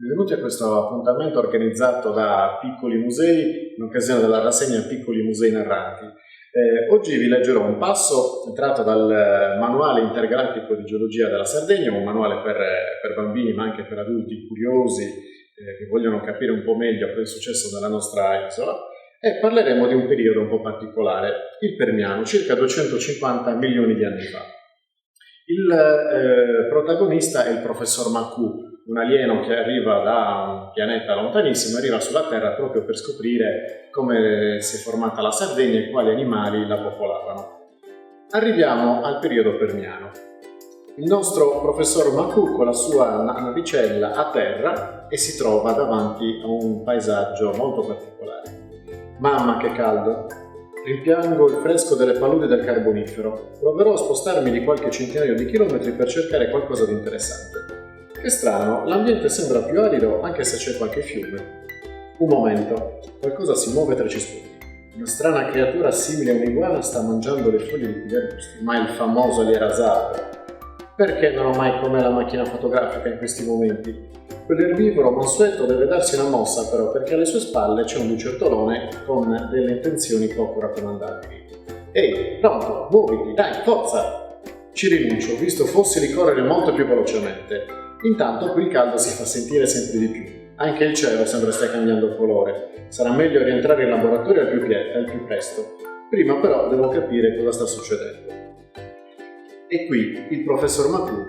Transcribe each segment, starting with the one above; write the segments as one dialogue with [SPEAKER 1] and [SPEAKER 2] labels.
[SPEAKER 1] Benvenuti a questo appuntamento organizzato da Piccoli Musei in occasione della rassegna Piccoli Musei Narranti. Oggi vi leggerò un passo tratto dal Manuale Intergalattico di Geologia della Sardegna, un manuale per bambini ma anche per adulti curiosi che vogliono capire un po' meglio cosa è successo nella nostra isola, e parleremo di un periodo un po' particolare, il Permiano, circa 250 milioni di anni fa. Il protagonista è il professor Macu, un alieno che arriva da un pianeta lontanissimo, arriva sulla Terra proprio per scoprire come si è formata la Sardegna e quali animali la popolavano. Arriviamo al periodo Permiano. Il nostro professor Macu con la sua navicella atterra e si trova davanti a un paesaggio molto particolare. Mamma che caldo! Rimpiango il fresco delle paludi del Carbonifero. Proverò a spostarmi di qualche centinaio di chilometri per cercare qualcosa di interessante. Che strano, l'ambiente sembra più arido anche se c'è qualche fiume. Un momento, qualcosa si muove tra i cespugli. Una strana creatura simile a un'iguana sta mangiando le foglie di quegli arbusti, ma il famoso alierasauro. Perché non ho mai con me la macchina fotografica in questi momenti? Quell'erbivoro mansueto deve darsi una mossa però, perché alle sue spalle c'è un lucertolone con delle intenzioni poco raccomandabili. Ehi, pronto, muoviti, dai, forza! Ci rinuncio, visto fossili correre molto più velocemente. Intanto qui il caldo si fa sentire sempre di più. Anche il cielo sembra stia cambiando colore. Sarà meglio rientrare in laboratorio al più presto. Prima però devo capire cosa sta succedendo. E qui il professor Macu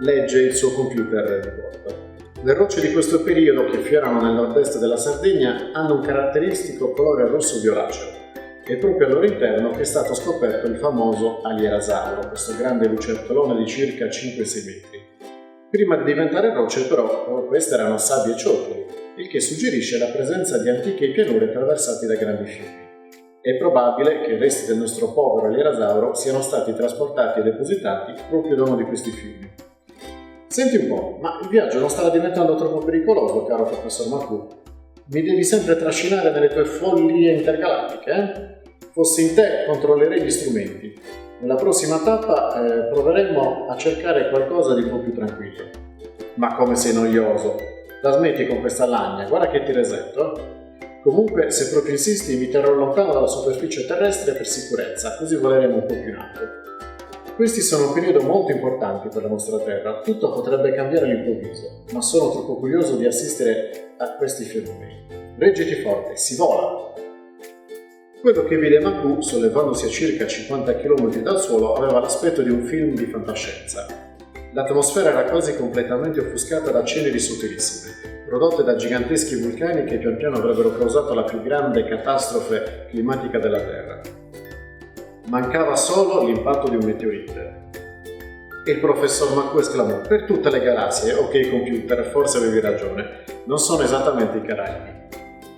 [SPEAKER 1] legge il suo computer di bordo. Le rocce di questo periodo, che fiorano nel nord-est della Sardegna, hanno un caratteristico colore rosso-violaceo. È proprio al loro interno che è stato scoperto il famoso alierasauro, questo grande lucertolone di circa 5-6 metri. Prima di diventare rocce però queste erano sabbie e ciottoli, il che suggerisce la presenza di antiche pianure attraversate da grandi fiumi. È probabile che i resti del nostro povero alierasauro siano stati trasportati e depositati proprio da uno di questi fiumi. Senti un po', ma il viaggio non starà diventando troppo pericoloso, caro professor Macu? Mi devi sempre trascinare nelle tue follie intergalattiche, eh? Fossi in te, controllerei gli strumenti. Nella prossima tappa proveremo a cercare qualcosa di un po' più tranquillo. Ma come sei noioso! La smetti con questa lagna, guarda che ti resetto. Comunque, se proprio insisti, mi terrò lontano dalla superficie terrestre per sicurezza, così voleremo un po' più in alto. Questi sono un periodo molto importanti per la nostra Terra, tutto potrebbe cambiare all'improvviso, ma sono troppo curioso di assistere a questi fenomeni. Reggiti forte, si vola! Quello che vide Macu, sollevandosi a circa 50 km dal suolo, aveva l'aspetto di un film di fantascienza. L'atmosfera era quasi completamente offuscata da ceneri sottilissime, prodotte da giganteschi vulcani che pian piano avrebbero causato la più grande catastrofe climatica della Terra. Mancava solo l'impatto di un meteorite. E il professor Macu esclamò: per tutte le galassie, ok computer, forse avevi ragione, non sono esattamente i Caraibi.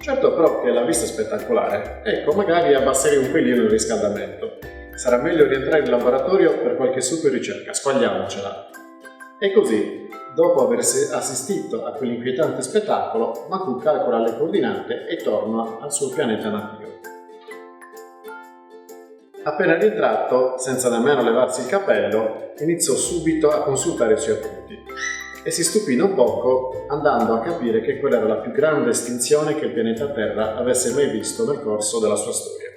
[SPEAKER 1] Certo però che la vista è spettacolare, ecco magari abbasserei un pelino il riscaldamento. Sarà meglio rientrare in laboratorio per qualche super ricerca, squagliamocela. E così, dopo aver assistito a quell'inquietante spettacolo, Macu calcola le coordinate e torna al suo pianeta natio. Appena rientrato, senza nemmeno levarsi il cappello, iniziò subito a consultare i suoi appunti e si stupì non poco andando a capire che quella era la più grande estinzione che il pianeta Terra avesse mai visto nel corso della sua storia.